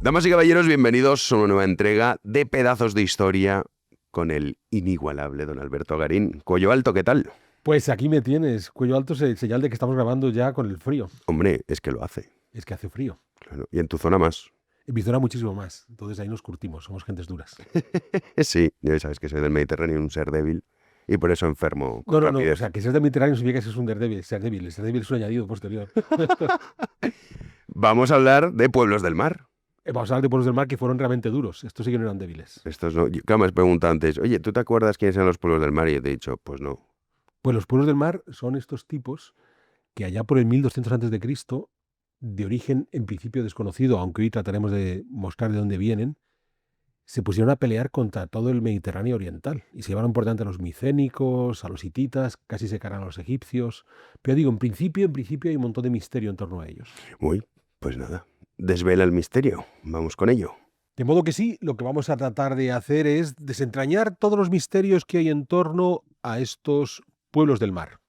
Damas y caballeros, bienvenidos a una nueva entrega de Pedazos de Historia con el inigualable don Alberto Garín. Cuello alto, ¿qué tal? Pues aquí me tienes, cuello alto, señal de que estamos grabando ya con el frío. Hombre, es que lo hace, Es que hace frío. claro. Y en tu zona más. En mi zona muchísimo más. Entonces ahí nos curtimos, somos gentes duras. Sí, ya sabes que soy del Mediterráneo, un ser débil, y por eso enfermo con No. O rapidez. sea, que seas del Mediterráneo significa que seas un ser débil. El ser débil es un añadido posterior. Vamos a hablar de pueblos del mar. Vamos a hablar de pueblos del mar que fueron realmente duros. Estos sí que no eran débiles. Estos no. Claro, me has preguntado antes, oye, ¿tú te acuerdas quiénes eran los pueblos del mar? Y yo te he dicho, pues no. Pues los pueblos del mar son estos tipos que allá por el 1200 antes de Cristo, de origen en principio desconocido, aunque hoy trataremos de mostrar de dónde vienen, se pusieron a pelear contra todo el Mediterráneo oriental y se llevaron por delante a los micénicos, a los hititas, casi se cargan a los egipcios. Pero digo, en principio hay un montón de misterio en torno a ellos. Uy, pues nada. Desvela el misterio. Vamos con ello. De modo que sí, lo que vamos a tratar de hacer es desentrañar todos los misterios que hay en torno a estos pueblos del mar.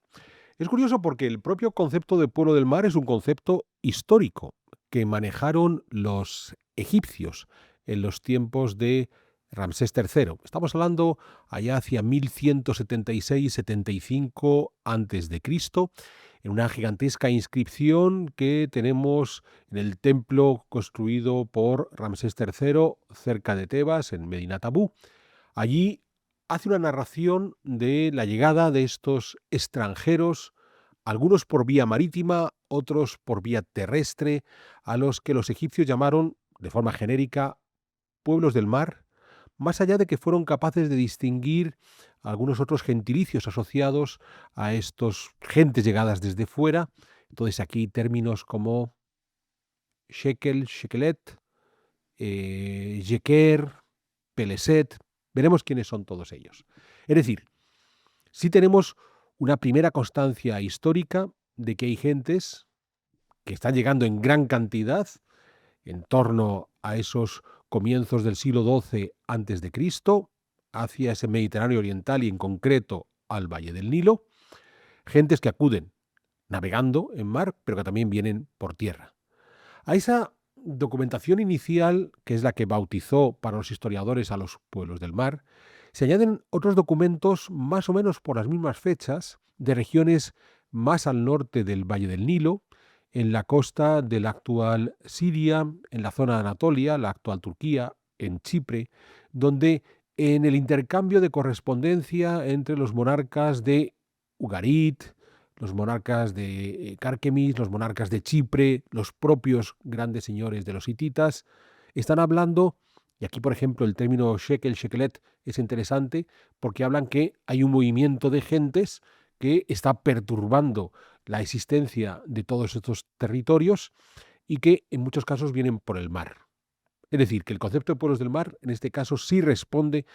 Es curioso porque el propio concepto de pueblo del mar es un concepto histórico que manejaron los egipcios en los tiempos de Ramsés III. Estamos hablando allá hacia 1176-75 antes de Cristo, en una gigantesca inscripción que tenemos en el templo construido por Ramsés III cerca de Tebas, en Medinat Abú. Allí hace una narración de la llegada de estos extranjeros, algunos por vía marítima, otros por vía terrestre, a los que los egipcios llamaron, de forma genérica, pueblos del mar, más allá de que fueron capaces de distinguir algunos otros gentilicios asociados a estos gentes llegadas desde fuera. Entonces aquí términos como shekel, shekelet, yeker, peleset, veremos quiénes son todos ellos. Es decir, sí tenemos una primera constancia histórica de que hay gentes que están llegando en gran cantidad en torno a esos comienzos del siglo XII antes de Cristo, hacia ese Mediterráneo oriental y en concreto al Valle del Nilo, gentes que acuden navegando en mar, pero que también vienen por tierra. A esa documentación inicial, que es la que bautizó para los historiadores a los pueblos del mar, se añaden otros documentos más o menos por las mismas fechas, de regiones más al norte del Valle del Nilo, en la costa de la actual Siria, en la zona de Anatolia, la actual Turquía, en Chipre, donde en el intercambio de correspondencia entre los monarcas de Ugarit, los monarcas de Cárquemis, los monarcas de Chipre, los propios grandes señores de los hititas, están hablando, y aquí por ejemplo el término shekel, shekelet es interesante, porque hablan que hay un movimiento de gentes que está perturbando la existencia de todos estos territorios y que en muchos casos vienen por el mar. Es decir, que el concepto de pueblos del mar en este caso sí responde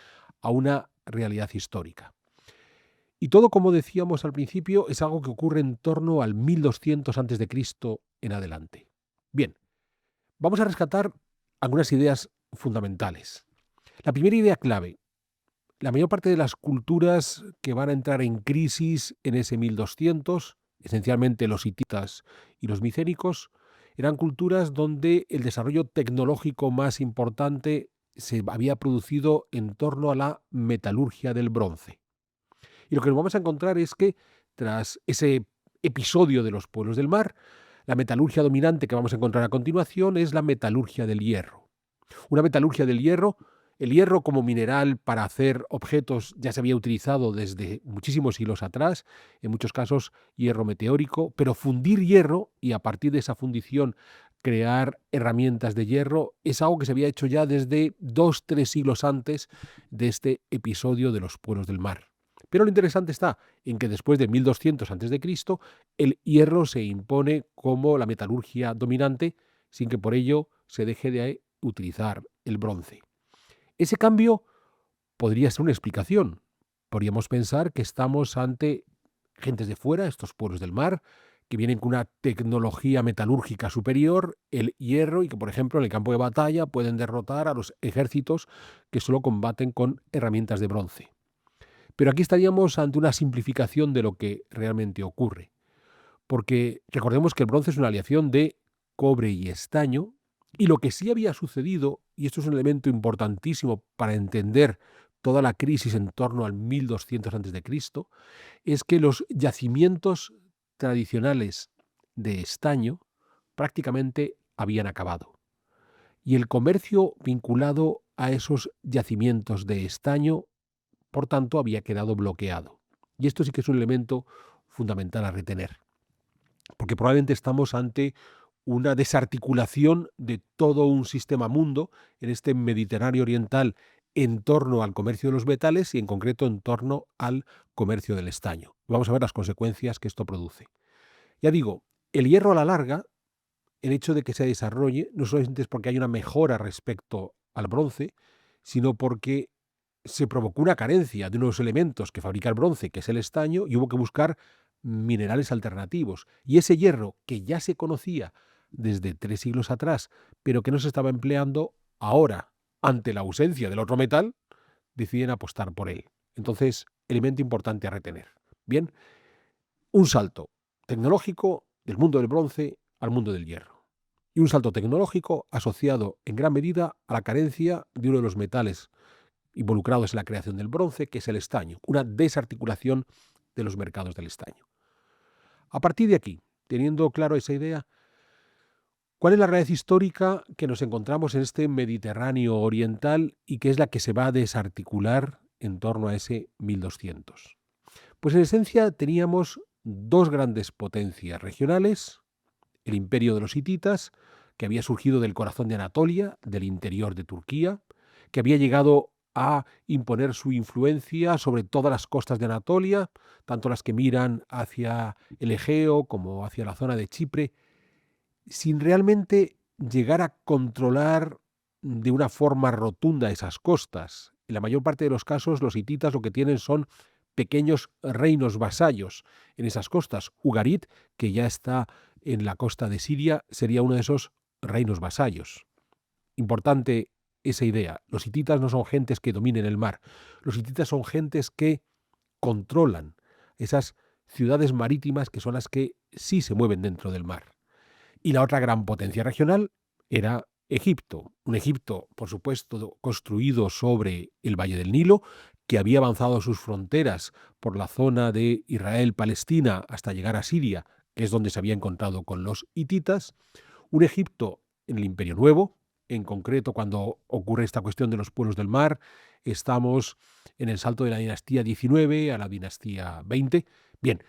a una realidad histórica. Y todo, como decíamos al principio, es algo que ocurre en torno al 1200 a.C. en adelante. Bien, vamos a rescatar algunas ideas fundamentales. La primera idea clave: la mayor parte de las culturas que van a entrar en crisis en ese 1200, esencialmente los hititas y los micénicos, eran culturas donde el desarrollo tecnológico más importante se había producido en torno a la metalurgia del bronce. Y lo que nos vamos a encontrar es que tras ese episodio de los pueblos del mar, la metalurgia dominante que vamos a encontrar a continuación es la metalurgia del hierro. Una metalurgia del hierro, el hierro como mineral para hacer objetos ya se había utilizado desde muchísimos siglos atrás, en muchos casos hierro meteórico, pero fundir hierro y a partir de esa fundición crear herramientas de hierro es algo que se había hecho ya desde 2-3 siglos antes de este episodio de los pueblos del mar. Pero lo interesante está en que después de 1200 a.C., el hierro se impone como la metalurgia dominante, sin que por ello se deje de utilizar el bronce. Ese cambio podría ser una explicación. Podríamos pensar que estamos ante gentes de fuera, estos pueblos del mar, que vienen con una tecnología metalúrgica superior, el hierro, y que, por ejemplo, en el campo de batalla pueden derrotar a los ejércitos que solo combaten con herramientas de bronce. Pero aquí estaríamos ante una simplificación de lo que realmente ocurre, porque recordemos que el bronce es una aleación de cobre y estaño, Y lo que sí había sucedido, y esto es un elemento importantísimo para entender toda la crisis en torno al 1200 a.C., es que los yacimientos tradicionales de estaño prácticamente habían acabado. Y el comercio vinculado a esos yacimientos de estaño, por tanto, había quedado bloqueado. Y esto sí que es un elemento fundamental a retener, porque probablemente estamos ante una desarticulación de todo un sistema mundo en este Mediterráneo oriental en torno al comercio de los metales y en concreto en torno al comercio del estaño. Vamos a ver las consecuencias que esto produce. Ya digo, el hierro a la larga, el hecho de que se desarrolle, no solamente es porque hay una mejora respecto al bronce, sino porque se provocó una carencia de unos elementos que fabrica el bronce, que es el estaño, y hubo que buscar minerales alternativos. Y ese hierro, que ya se conocía desde 3 siglos atrás, pero que no se estaba empleando, ahora, ante la ausencia del otro metal, deciden apostar por él. Entonces, elemento importante a retener. Bien, un salto tecnológico del mundo del bronce al mundo del hierro. Y un salto tecnológico asociado en gran medida a la carencia de uno de los metales involucrados en la creación del bronce, que es el estaño, una desarticulación de los mercados del estaño. A partir de aquí, teniendo claro esa idea, ¿cuál es la realidad histórica que nos encontramos en este Mediterráneo oriental y que es la que se va a desarticular en torno a ese 1200? Pues en esencia teníamos dos grandes potencias regionales, el imperio de los hititas, que había surgido del corazón de Anatolia, del interior de Turquía, que había llegado a imponer su influencia sobre todas las costas de Anatolia, tanto las que miran hacia el Egeo como hacia la zona de Chipre, sin realmente llegar a controlar de una forma rotunda esas costas. En la mayor parte de los casos, los hititas lo que tienen son pequeños reinos vasallos en esas costas. Ugarit, que ya está en la costa de Siria, sería uno de esos reinos vasallos. Importante esa idea. Los hititas no son gentes que dominen el mar. Los hititas son gentes que controlan esas ciudades marítimas que son las que sí se mueven dentro del mar. Y la otra gran potencia regional era Egipto. Un Egipto, por supuesto, construido sobre el Valle del Nilo, que había avanzado sus fronteras por la zona de Israel-Palestina hasta llegar a Siria, que es donde se había encontrado con los hititas. Un Egipto en el Imperio Nuevo, en concreto cuando ocurre esta cuestión de los pueblos del mar, estamos en el salto de la dinastía 19 a la dinastía 20. Bien,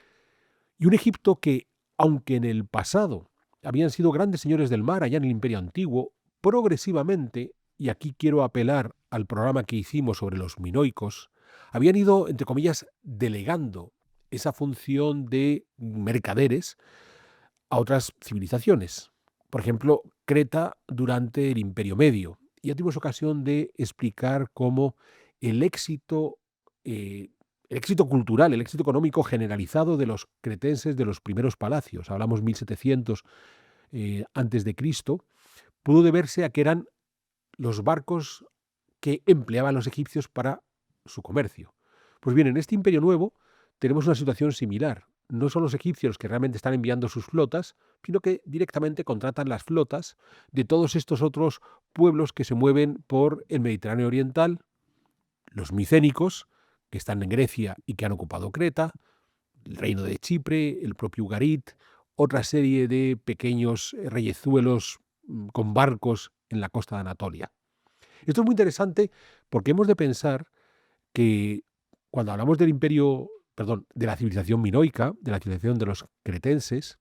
y un Egipto que, aunque en el pasado habían sido grandes señores del mar allá en el Imperio Antiguo, progresivamente, y aquí quiero apelar al programa que hicimos sobre los minoicos, habían ido, entre comillas, delegando esa función de mercaderes a otras civilizaciones. Por ejemplo, Creta durante el Imperio Medio. Ya tuvimos ocasión de explicar cómo el éxito cultural, el éxito económico generalizado de los cretenses de los primeros palacios, hablamos 1700 antes de Cristo, pudo deberse a que eran los barcos que empleaban los egipcios para su comercio. Pues bien, en este Imperio Nuevo tenemos una situación similar. No son los egipcios los que realmente están enviando sus flotas, sino que directamente contratan las flotas de todos estos otros pueblos que se mueven por el Mediterráneo Oriental, los micénicos, que están en Grecia y que han ocupado Creta, el reino de Chipre, el propio Ugarit, otra serie de pequeños reyezuelos con barcos en la costa de Anatolia. Esto es muy interesante porque hemos de pensar que cuando hablamos del de la civilización minoica, de la civilización de los cretenses,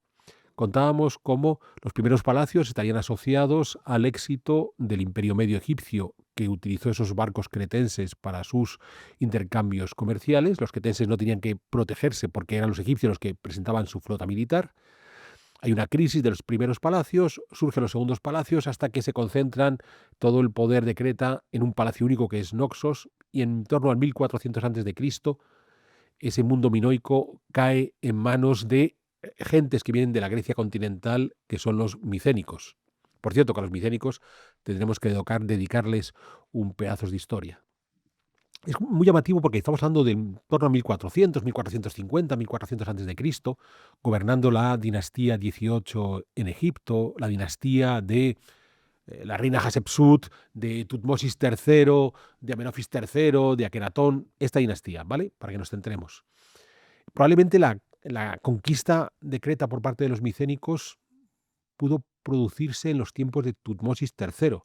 contábamos cómo los primeros palacios estarían asociados al éxito del Imperio Medio egipcio, que utilizó esos barcos cretenses para sus intercambios comerciales. Los cretenses no tenían que protegerse porque eran los egipcios los que presentaban su flota militar. Hay una crisis de los primeros palacios, surgen los segundos palacios hasta que se concentran todo el poder de Creta en un palacio único que es Noxos, y en torno al 1400 a.C. ese mundo minoico cae en manos de gentes que vienen de la Grecia continental, que son los micénicos. Por cierto, que a los micénicos tendremos que dedicarles un pedazo de historia. Es muy llamativo porque estamos hablando de en torno a 1400, 1450, 1400 a.C., gobernando la dinastía 18 en Egipto, la dinastía de la reina Hatshepsut, de Tutmosis III, de Amenofis III, de Akenatón, esta dinastía, ¿vale? Para que nos centremos. Probablemente la conquista de Creta por parte de los micénicos pudo producirse en los tiempos de Tutmosis III,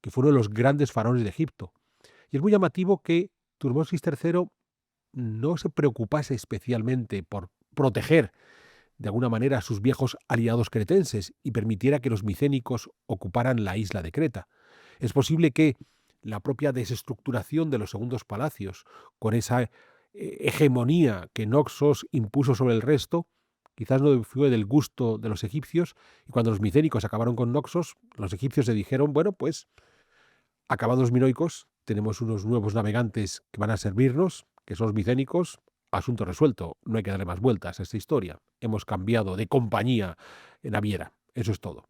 que fue uno de los grandes faraones de Egipto. Y es muy llamativo que Tutmosis III no se preocupase especialmente por proteger de alguna manera a sus viejos aliados cretenses y permitiera que los micénicos ocuparan la isla de Creta. Es posible que la propia desestructuración de los segundos palacios, con esa hegemonía que Noxos impuso sobre el resto, quizás no fue del gusto de los egipcios, y cuando los micénicos acabaron con Noxos, los egipcios se dijeron, bueno, pues acabados los minoicos, tenemos unos nuevos navegantes que van a servirnos, que son los micénicos, asunto resuelto, no hay que darle más vueltas a esta historia. Hemos cambiado de compañía naviera, eso es todo.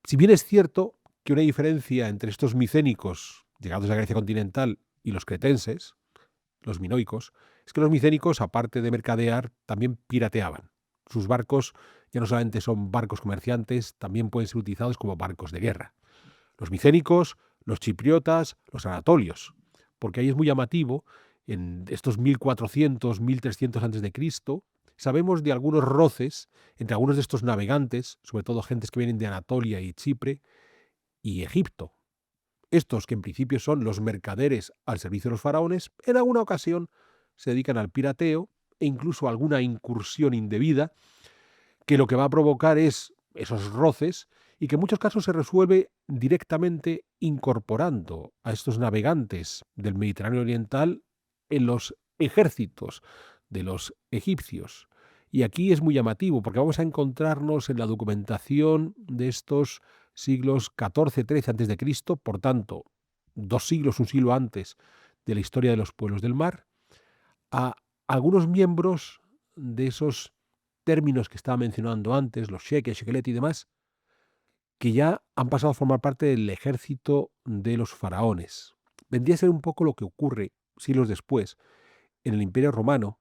Si bien es cierto que una diferencia entre estos micénicos llegados a Grecia continental y los cretenses, los minoicos, es que los micénicos, aparte de mercadear, también pirateaban. Sus barcos ya no solamente son barcos comerciantes, también pueden ser utilizados como barcos de guerra. Los micénicos, los chipriotas, los anatolios, porque ahí es muy llamativo, en estos 1400, 1300 a.C., sabemos de algunos roces entre algunos de estos navegantes, sobre todo gentes que vienen de Anatolia y Chipre, y Egipto. Estos, que en principio son los mercaderes al servicio de los faraones, en alguna ocasión se dedican al pirateo e incluso a alguna incursión indebida, que lo que va a provocar es esos roces y que en muchos casos se resuelve directamente incorporando a estos navegantes del Mediterráneo oriental en los ejércitos de los egipcios. Y aquí es muy llamativo porque vamos a encontrarnos en la documentación de estos siglos XIV-XIII a.C., por tanto, 2 siglos, un siglo antes de la historia de los pueblos del mar, a algunos miembros de esos términos que estaba mencionando antes, los sheques, shekelet y demás, que ya han pasado a formar parte del ejército de los faraones. Vendría a ser un poco lo que ocurre siglos después en el Imperio Romano,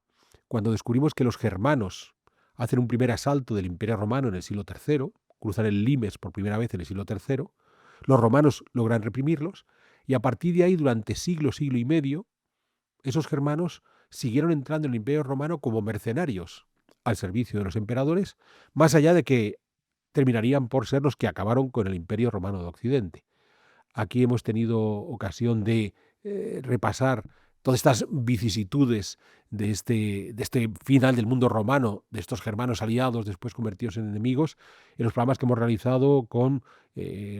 cuando descubrimos que los germanos hacen un primer asalto del Imperio Romano en el siglo III, cruzan el Limes por primera vez en el siglo III, los romanos logran reprimirlos, y a partir de ahí, durante siglo y medio, esos germanos siguieron entrando en el Imperio Romano como mercenarios al servicio de los emperadores, más allá de que terminarían por ser los que acabaron con el Imperio Romano de Occidente. Aquí hemos tenido ocasión de repasar todas estas vicisitudes de este final del mundo romano, de estos germanos aliados después convertidos en enemigos, en los programas que hemos realizado con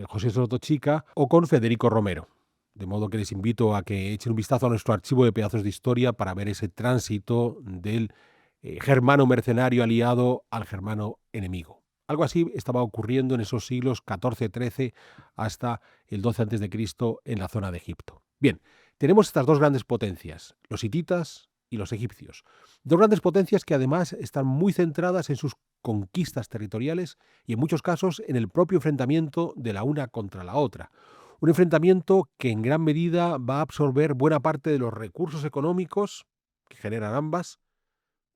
José Sotochica o con Federico Romero. De modo que les invito a que echen un vistazo a nuestro archivo de pedazos de historia para ver ese tránsito del germano mercenario aliado al germano enemigo. Algo así estaba ocurriendo en esos siglos XIV-XIII hasta el 12 a.C. en la zona de Egipto. Bien, tenemos estas dos grandes potencias, los hititas y los egipcios. Dos grandes potencias que además están muy centradas en sus conquistas territoriales y en muchos casos en el propio enfrentamiento de la una contra la otra. Un enfrentamiento que en gran medida va a absorber buena parte de los recursos económicos que generan ambas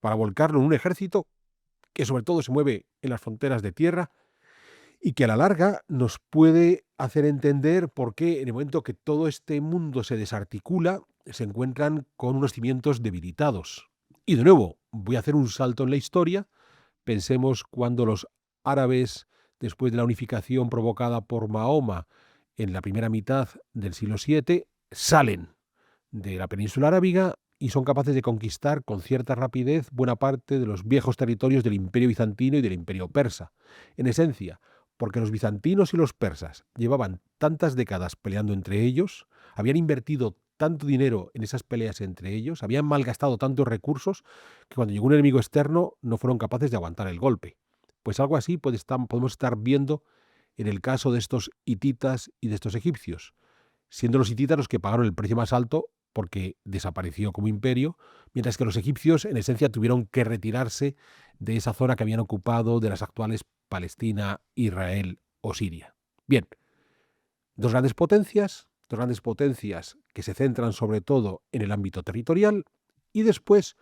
para volcarlo en un ejército que sobre todo se mueve en las fronteras de tierra y que a la larga nos puede hacer entender por qué en el momento que todo este mundo se desarticula, se encuentran con unos cimientos debilitados. Y de nuevo, voy a hacer un salto en la historia. Pensemos cuando los árabes, después de la unificación provocada por Mahoma en la primera mitad del siglo VII, salen de la península arábiga y son capaces de conquistar con cierta rapidez buena parte de los viejos territorios del Imperio bizantino y del Imperio persa. En esencia, porque los bizantinos y los persas llevaban tantas décadas peleando entre ellos, habían invertido tanto dinero en esas peleas entre ellos, habían malgastado tantos recursos, que cuando llegó un enemigo externo no fueron capaces de aguantar el golpe. Pues algo así podemos estar viendo en el caso de estos hititas y de estos egipcios, siendo los hititas los que pagaron el precio más alto porque desapareció como imperio, mientras que los egipcios en esencia tuvieron que retirarse de esa zona que habían ocupado de las actuales Palestina, Israel o Siria. Bien, dos grandes potencias que se centran sobre todo en el ámbito territorial y después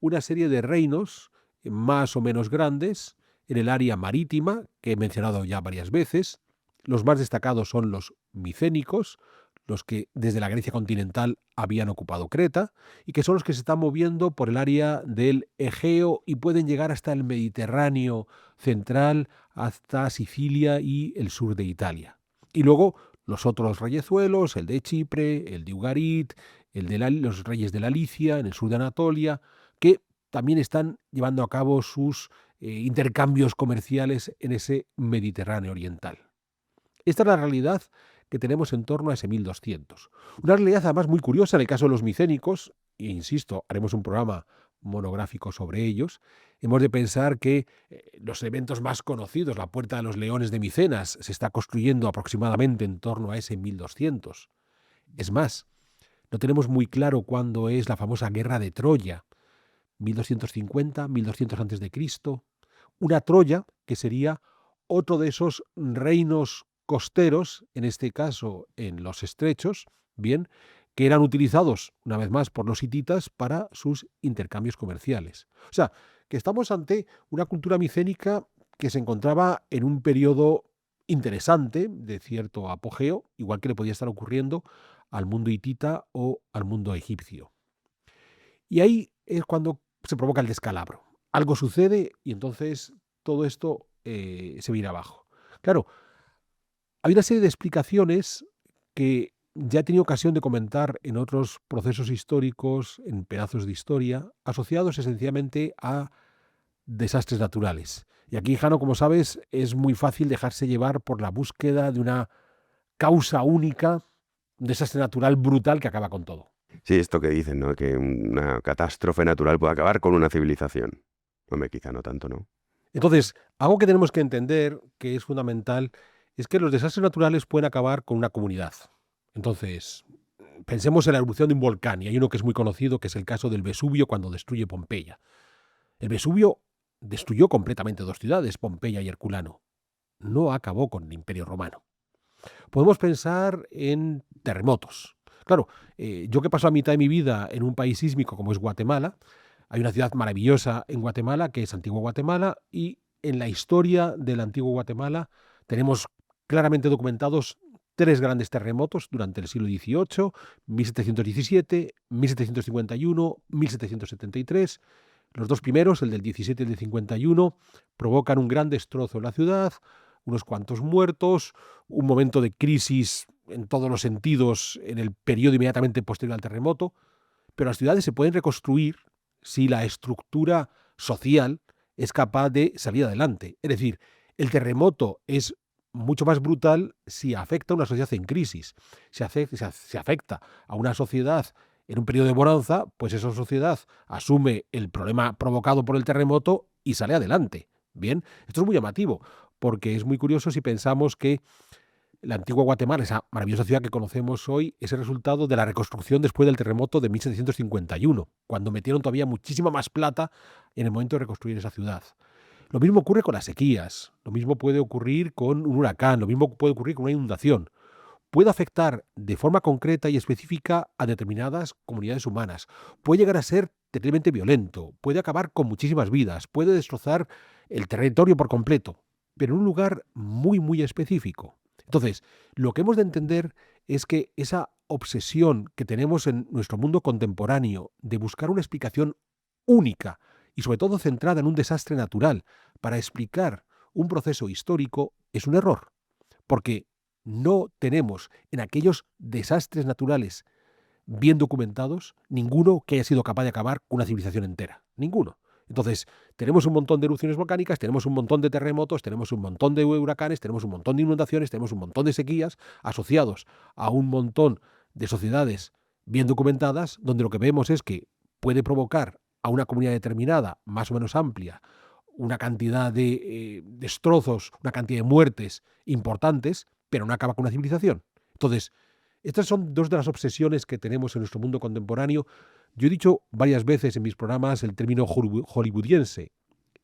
una serie de reinos más o menos grandes en el área marítima, que he mencionado ya varias veces, Los más destacados son los micénicos, los que desde la Grecia continental habían ocupado Creta y que son los que se están moviendo por el área del Egeo y pueden llegar hasta el Mediterráneo central, hasta Sicilia y el sur de Italia. Y luego los otros reyezuelos, el de Chipre, el de Ugarit, los reyes de la Licia, en el sur de Anatolia, que también están llevando a cabo sus intercambios comerciales en ese Mediterráneo oriental. Esta es la realidad que tenemos en torno a ese 1200. Una realidad además muy curiosa en el caso de los micénicos, e insisto, haremos un programa monográfico sobre ellos. Hemos de pensar que los eventos más conocidos, la Puerta de los Leones de Micenas, se está construyendo aproximadamente en torno a ese 1200. Es más, no tenemos muy claro cuándo es la famosa Guerra de Troya, 1250, 1200 a.C., una Troya que sería otro de esos reinos costeros, en este caso en los estrechos, bien, que eran utilizados, una vez más, por los hititas para sus intercambios comerciales. O sea, que estamos ante una cultura micénica que se encontraba en un periodo interesante, de cierto apogeo, igual que le podía estar ocurriendo al mundo hitita o al mundo egipcio. Y ahí es cuando se provoca el descalabro. Algo sucede y entonces todo esto se viene abajo. Claro, hay una serie de explicaciones que ya he tenido ocasión de comentar en otros procesos históricos, en pedazos de historia, asociados esencialmente a desastres naturales. Y aquí, Jano, como sabes, es muy fácil dejarse llevar por la búsqueda de una causa única, un desastre natural brutal que acaba con todo. Sí, esto que dicen, ¿no? Que una catástrofe natural puede acabar con una civilización. Hombre, quizá no tanto, ¿no? Entonces, algo que tenemos que entender, que es fundamental, es que los desastres naturales pueden acabar con una comunidad. Entonces, pensemos en la erupción de un volcán, y hay uno que es muy conocido, que es el caso del Vesubio cuando destruye Pompeya. El Vesubio destruyó completamente dos ciudades, Pompeya y Herculano. No acabó con el Imperio Romano. Podemos pensar en terremotos. Claro, yo que paso la mitad de mi vida en un país sísmico como es Guatemala, hay una ciudad maravillosa en Guatemala que es Antigua Guatemala, y en la historia del Antiguo Guatemala tenemos claramente documentados tres grandes terremotos durante el siglo XVIII, 1717, 1751, 1773. Los dos primeros, el del 17 y el del 51, provocan un gran destrozo en la ciudad, unos cuantos muertos, un momento de crisis en todos los sentidos en el periodo inmediatamente posterior al terremoto, pero las ciudades se pueden reconstruir si la estructura social es capaz de salir adelante. Es decir, el terremoto es mucho más brutal si afecta a una sociedad en crisis. Si afecta a una sociedad en un periodo de bonanza, pues esa sociedad asume el problema provocado por el terremoto y sale adelante. Bien, esto es muy llamativo, porque es muy curioso si pensamos que la antigua Guatemala, esa maravillosa ciudad que conocemos hoy, es el resultado de la reconstrucción después del terremoto de 1751, cuando metieron todavía muchísima más plata en el momento de reconstruir esa ciudad. Lo mismo ocurre con las sequías, lo mismo puede ocurrir con un huracán, lo mismo puede ocurrir con una inundación. Puede afectar de forma concreta y específica a determinadas comunidades humanas. Puede llegar a ser terriblemente violento, puede acabar con muchísimas vidas, puede destrozar el territorio por completo, pero en un lugar muy, muy específico. Entonces, lo que hemos de entender es que esa obsesión que tenemos en nuestro mundo contemporáneo de buscar una explicación única y sobre todo centrada en un desastre natural para explicar un proceso histórico es un error, porque no tenemos en aquellos desastres naturales bien documentados ninguno que haya sido capaz de acabar con una civilización entera. Ninguno. Entonces, tenemos un montón de erupciones volcánicas, tenemos un montón de terremotos, tenemos un montón de huracanes, tenemos un montón de inundaciones, tenemos un montón de sequías asociados a un montón de sociedades bien documentadas, donde lo que vemos es que puede provocar a una comunidad determinada, más o menos amplia, una cantidad de destrozos, una cantidad de muertes importantes, pero no acaba con una civilización. Entonces, estas son dos de las obsesiones que tenemos en nuestro mundo contemporáneo. Yo he dicho varias veces en mis programas el término hollywoodiense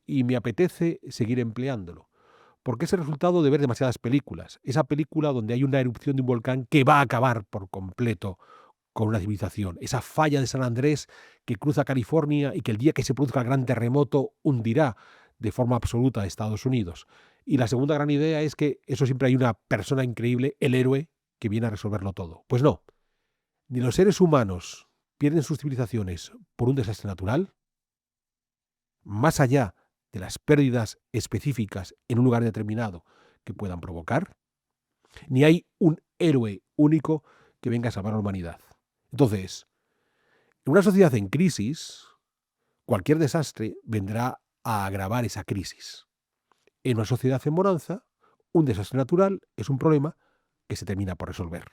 y me apetece seguir empleándolo, porque es el resultado de ver demasiadas películas. Esa película donde hay una erupción de un volcán que va a acabar por completo con una civilización. Esa falla de San Andrés que cruza California y que el día que se produzca el gran terremoto hundirá de forma absoluta a Estados Unidos. Y la segunda gran idea es que eso siempre hay una persona increíble, el héroe, que viene a resolverlo todo. Pues no, ni los seres humanos pierden sus civilizaciones por un desastre natural, más allá de las pérdidas específicas en un lugar determinado que puedan provocar, ni hay un héroe único que venga a salvar a la humanidad. Entonces, en una sociedad en crisis, cualquier desastre vendrá a agravar esa crisis. En una sociedad en bonanza, un desastre natural es un problema que se termina por resolver.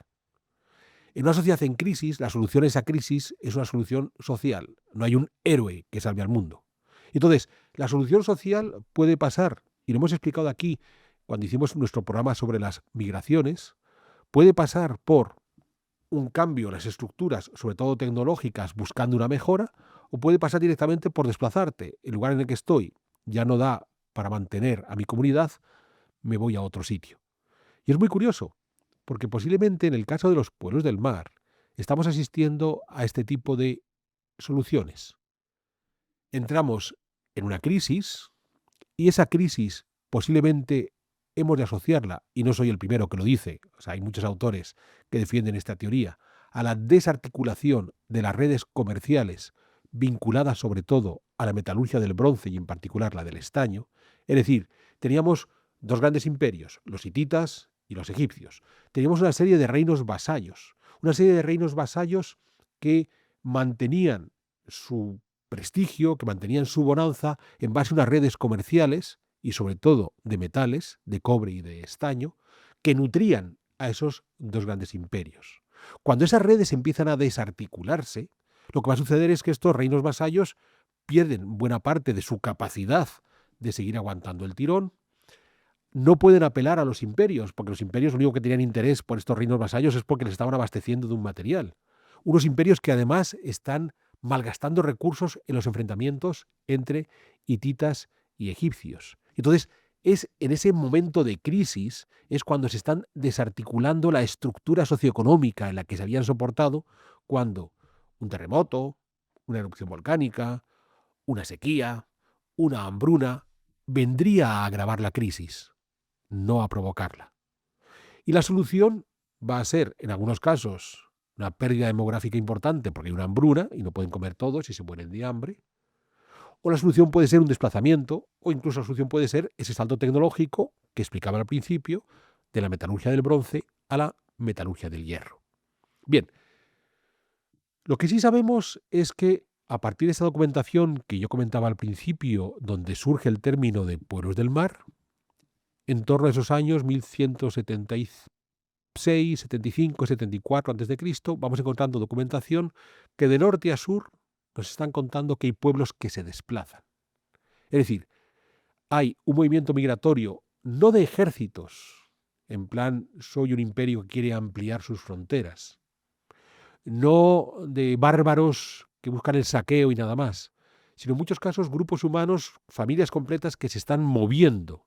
En una sociedad en crisis, la solución a esa crisis es una solución social. No hay un héroe que salve al mundo. Entonces, la solución social puede pasar, y lo hemos explicado aquí cuando hicimos nuestro programa sobre las migraciones, puede pasar por un cambio en las estructuras, sobre todo tecnológicas, buscando una mejora, o puede pasar directamente por desplazarte. El lugar en el que estoy ya no da para mantener a mi comunidad, me voy a otro sitio. Y es muy curioso, porque posiblemente en el caso de los pueblos del mar estamos asistiendo a este tipo de soluciones. Entramos en una crisis y esa crisis posiblemente hemos de asociarla, y no soy el primero que lo dice, o sea, hay muchos autores que defienden esta teoría, a la desarticulación de las redes comerciales vinculadas sobre todo a la metalurgia del bronce y en particular la del estaño. Es decir, teníamos dos grandes imperios, los hititas y los egipcios. Teníamos una serie de reinos vasallos, que mantenían su prestigio, que mantenían su bonanza en base a unas redes comerciales y sobre todo de metales, de cobre y de estaño, que nutrían a esos dos grandes imperios. Cuando esas redes empiezan a desarticularse, lo que va a suceder es que estos reinos vasallos pierden buena parte de su capacidad de seguir aguantando el tirón, no pueden apelar a los imperios, porque los imperios lo único que tenían interés por estos reinos vasallos es porque les estaban abasteciendo de un material. Unos imperios que además están malgastando recursos en los enfrentamientos entre hititas y egipcios. Entonces, es en ese momento de crisis es cuando se están desarticulando la estructura socioeconómica en la que se habían soportado, cuando un terremoto, una erupción volcánica, una sequía, una hambruna, vendría a agravar la crisis, no a provocarla. Y la solución va a ser, en algunos casos, una pérdida demográfica importante porque hay una hambruna y no pueden comer todos y se mueren de hambre. O la solución puede ser un desplazamiento, o incluso la solución puede ser ese salto tecnológico que explicaba al principio, de la metalurgia del bronce a la metalurgia del hierro. Bien, lo que sí sabemos es que a partir de esa documentación que yo comentaba al principio, donde surge el término de pueblos del mar, en torno a esos años 1176, 75, 74 a.C., vamos encontrando documentación que de norte a sur nos están contando que hay pueblos que se desplazan. Es decir, hay un movimiento migratorio no de ejércitos, en plan soy un imperio que quiere ampliar sus fronteras, no de bárbaros que buscan el saqueo y nada más, sino en muchos casos grupos humanos, familias completas que se están moviendo,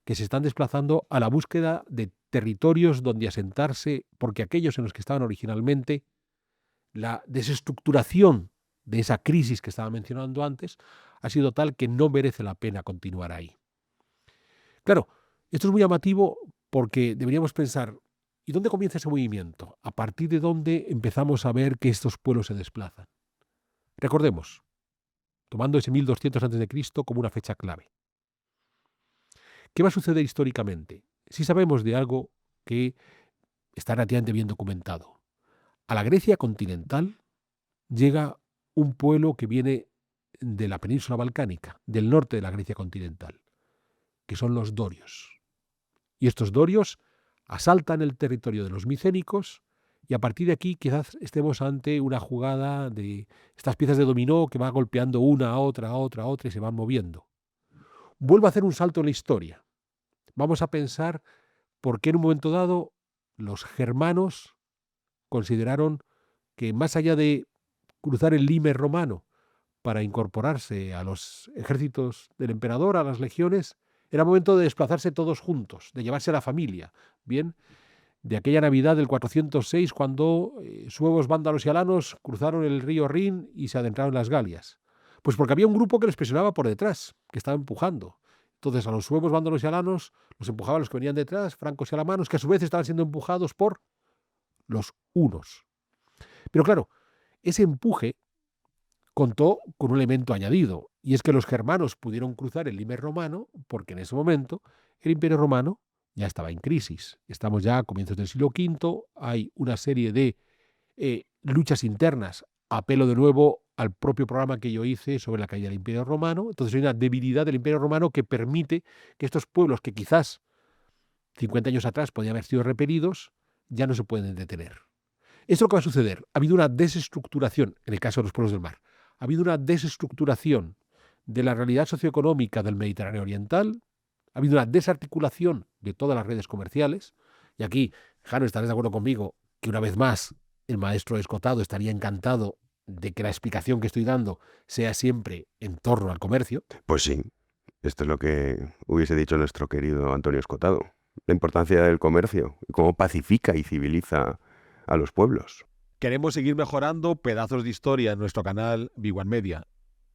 que se están desplazando a la búsqueda de territorios donde asentarse, porque aquellos en los que estaban originalmente, la desestructuración de esa crisis que estaba mencionando antes ha sido tal que no merece la pena continuar ahí. Claro, esto es muy llamativo porque deberíamos pensar, ¿y dónde comienza ese movimiento? ¿A partir de dónde empezamos a ver que estos pueblos se desplazan? Recordemos, tomando ese 1200 a.C. como una fecha clave. ¿Qué va a suceder históricamente? Si sabemos de algo que está relativamente bien documentado. A la Grecia continental llega un pueblo que viene de la península balcánica, del norte de la Grecia continental, que son los dorios. Y estos dorios asaltan el territorio de los micénicos y a partir de aquí quizás estemos ante una jugada de estas piezas de dominó que va golpeando una a otra y se van moviendo. Vuelvo a hacer un salto en la historia. Vamos a pensar por qué en un momento dado los germanos consideraron que más allá de cruzar el Lime romano para incorporarse a los ejércitos del emperador, a las legiones, era momento de desplazarse todos juntos, de llevarse a la familia. Bien, de aquella Navidad del 406, cuando suevos, vándalos y alanos cruzaron el río Rin y se adentraron en las Galias. Pues porque había un grupo que les presionaba por detrás, que estaba empujando. Entonces a los suevos, vándalos y alanos los empujaban los que venían detrás, francos y alamanos, que a su vez estaban siendo empujados por los hunos. Pero claro, ese empuje contó con un elemento añadido, y es que los germanos pudieron cruzar el Limes romano porque en ese momento el Imperio romano ya estaba en crisis. Estamos ya a comienzos del siglo V, hay una serie de luchas internas. Apelo de nuevo al propio programa que yo hice sobre la caída del Imperio Romano. Entonces hay una debilidad del Imperio Romano que permite que estos pueblos que quizás 50 años atrás podían haber sido repelidos, ya no se pueden detener. Esto es lo que va a suceder. Ha habido una desestructuración, en el caso de los pueblos del mar, ha habido una desestructuración de la realidad socioeconómica del Mediterráneo oriental, ha habido una desarticulación de todas las redes comerciales, y aquí, Jano, estarás de acuerdo conmigo que una vez más el maestro Escotado estaría encantado de que la explicación que estoy dando sea siempre en torno al comercio. Pues sí, esto es lo que hubiese dicho nuestro querido Antonio Escotado. La importancia del comercio y cómo pacifica y civiliza a los pueblos. Queremos seguir mejorando pedazos de historia en nuestro canal Big One Media.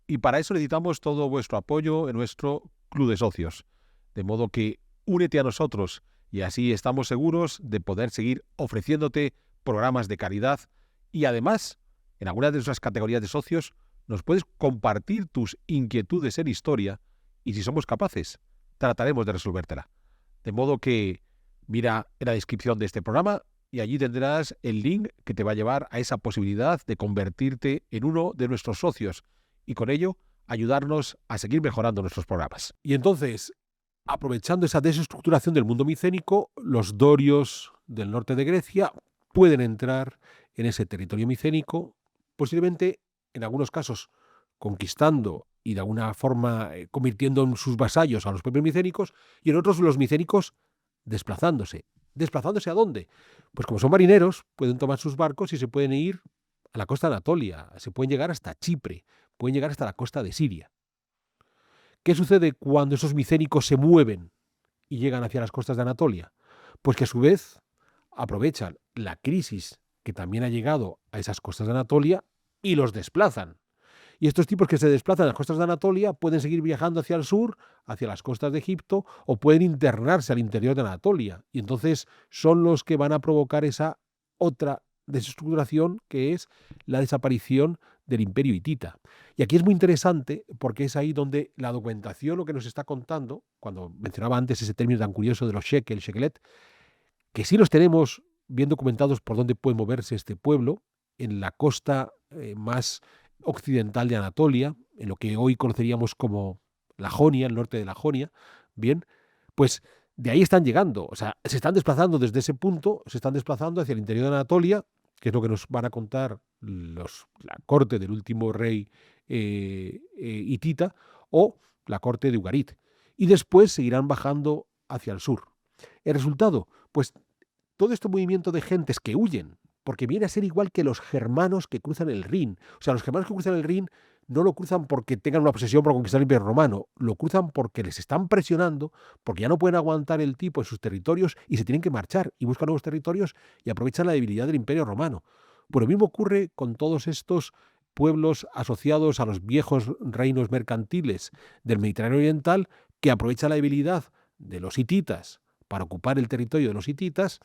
Y para eso necesitamos todo vuestro apoyo en nuestro club de socios. De modo que únete a nosotros y así estamos seguros de poder seguir ofreciéndote programas de calidad y además, en algunas de nuestras categorías de socios, nos puedes compartir tus inquietudes en historia y si somos capaces, trataremos de resolvértela. De modo que mira en la descripción de este programa y allí tendrás el link que te va a llevar a esa posibilidad de convertirte en uno de nuestros socios y con ello ayudarnos a seguir mejorando nuestros programas. Y entonces, aprovechando esa desestructuración del mundo micénico, los dorios del norte de Grecia pueden entrar en ese territorio micénico, posiblemente en algunos casos conquistando y de alguna forma convirtiendo en sus vasallos a los propios micénicos, y en otros los micénicos desplazándose. ¿Desplazándose a dónde? Pues como son marineros, pueden tomar sus barcos y se pueden ir a la costa de Anatolia, se pueden llegar hasta Chipre, pueden llegar hasta la costa de Siria. ¿Qué sucede cuando esos micénicos se mueven y llegan hacia las costas de Anatolia? Pues que a su vez aprovechan la crisis que también ha llegado a esas costas de Anatolia y los desplazan. Y estos tipos que se desplazan a las costas de Anatolia pueden seguir viajando hacia el sur, hacia las costas de Egipto, o pueden internarse al interior de Anatolia. Y entonces son los que van a provocar esa otra desestructuración, que es la desaparición del imperio hitita. Y aquí es muy interesante porque es ahí donde la documentación lo que nos está contando, cuando mencionaba antes ese término tan curioso de los shekelet, que sí los tenemos bien documentados por dónde puede moverse este pueblo, en la costa más occidental de Anatolia, en lo que hoy conoceríamos como la Jonia, el norte de la Jonia, bien, pues de ahí están llegando, o sea, se están desplazando desde ese punto, se están desplazando hacia el interior de Anatolia, que es lo que nos van a contar la corte del último rey hitita, o la corte de Ugarit, y después seguirán bajando hacia el sur. El resultado, pues todo este movimiento de gentes que huyen, porque viene a ser igual que los germanos que cruzan el Rin. O sea, los germanos que cruzan el Rin no lo cruzan porque tengan una obsesión por conquistar el Imperio Romano, lo cruzan porque les están presionando, porque ya no pueden aguantar el tipo en sus territorios y se tienen que marchar y buscan nuevos territorios y aprovechan la debilidad del Imperio Romano. Pues lo mismo ocurre con todos estos pueblos asociados a los viejos reinos mercantiles del Mediterráneo oriental que aprovechan la debilidad de los hititas para ocupar el territorio de los hititas,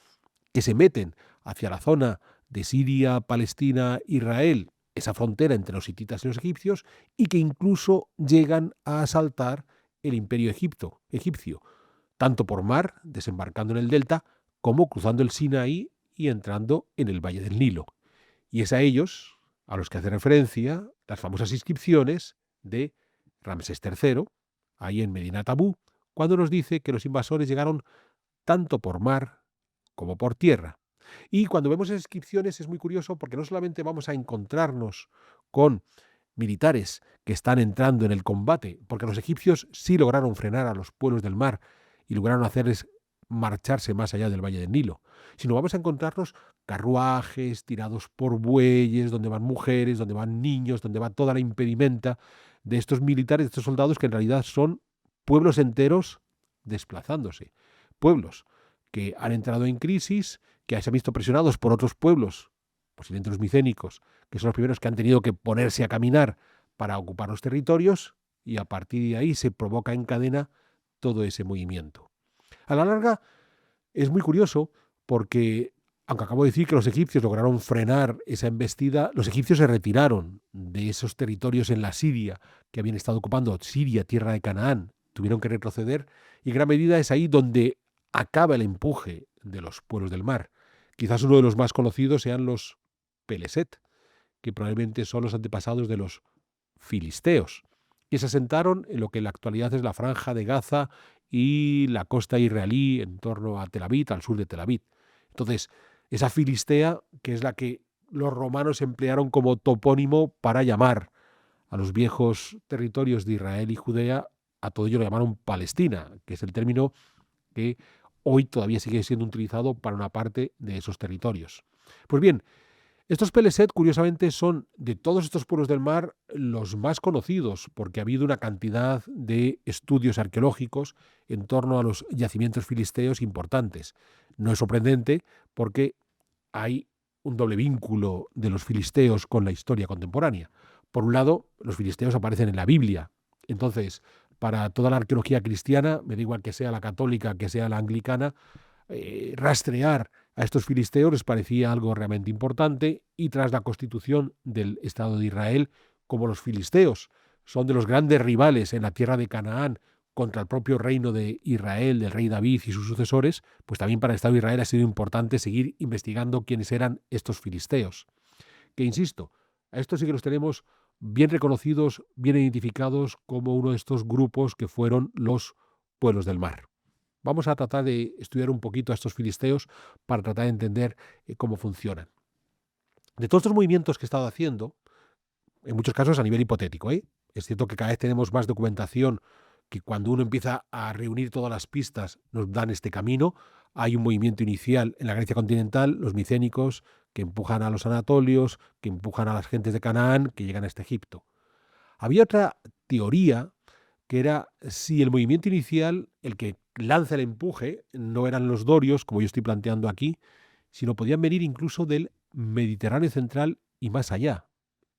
que se meten hacia la zona de Siria, Palestina, Israel, esa frontera entre los hititas y los egipcios, y que incluso llegan a asaltar el imperio egipcio, tanto por mar, desembarcando en el delta, como cruzando el Sinaí y entrando en el Valle del Nilo. Y es a ellos a los que hace referencia las famosas inscripciones de Ramsés III, ahí en Medina Tabú, cuando nos dice que los invasores llegaron tanto por mar como por tierra. Y cuando vemos esas inscripciones es muy curioso porque no solamente vamos a encontrarnos con militares que están entrando en el combate, porque los egipcios sí lograron frenar a los pueblos del mar y lograron hacerles marcharse más allá del Valle del Nilo, sino vamos a encontrarnos carruajes tirados por bueyes, donde van mujeres, donde van niños, donde va toda la impedimenta de estos militares, de estos soldados que en realidad son pueblos enteros desplazándose. Pueblos que han entrado en crisis, que se han visto presionados por otros pueblos, posiblemente los micénicos, que son los primeros que han tenido que ponerse a caminar para ocupar los territorios, y a partir de ahí se provoca en cadena todo ese movimiento. A la larga es muy curioso porque, aunque acabo de decir que los egipcios lograron frenar esa embestida, los egipcios se retiraron de esos territorios en la Siria que habían estado ocupando, Siria, tierra de Canaán, tuvieron que retroceder y en gran medida es ahí donde acaba el empuje de los pueblos del mar. Quizás uno de los más conocidos sean los Peleset, que probablemente son los antepasados de los filisteos, que se asentaron en lo que en la actualidad es la franja de Gaza y la costa israelí en torno a Tel Aviv, al sur de Tel Aviv. Entonces, esa Filistea, que es la que los romanos emplearon como topónimo para llamar a los viejos territorios de Israel y Judea, a todo ello lo llamaron Palestina, que es el término que hoy todavía sigue siendo utilizado para una parte de esos territorios. Pues bien, estos Peleset, curiosamente, son de todos estos pueblos del mar los más conocidos, porque ha habido una cantidad de estudios arqueológicos en torno a los yacimientos filisteos importantes. No es sorprendente porque hay un doble vínculo de los filisteos con la historia contemporánea. Por un lado, los filisteos aparecen en la Biblia. Entonces, para toda la arqueología cristiana, me da igual que sea la católica, que sea la anglicana, rastrear a estos filisteos les parecía algo realmente importante y tras la constitución del Estado de Israel, como los filisteos son de los grandes rivales en la tierra de Canaán contra el propio reino de Israel, del rey David y sus sucesores, pues también para el Estado de Israel ha sido importante seguir investigando quiénes eran estos filisteos. Que insisto, a estos sí que los tenemos bien reconocidos, bien identificados como uno de estos grupos que fueron los pueblos del mar. Vamos a tratar de estudiar un poquito a estos filisteos para tratar de entender cómo funcionan. De todos estos movimientos que he estado haciendo, en muchos casos a nivel hipotético, es cierto que cada vez tenemos más documentación que cuando uno empieza a reunir todas las pistas nos dan este camino. Hay un movimiento inicial en la Grecia continental, los micénicos, que empujan a los anatolios, que empujan a las gentes de Canaán, que llegan a este Egipto. Había otra teoría que era si el movimiento inicial, el que lanza el empuje, no eran los dorios, como yo estoy planteando aquí, sino podían venir incluso del Mediterráneo central y más allá,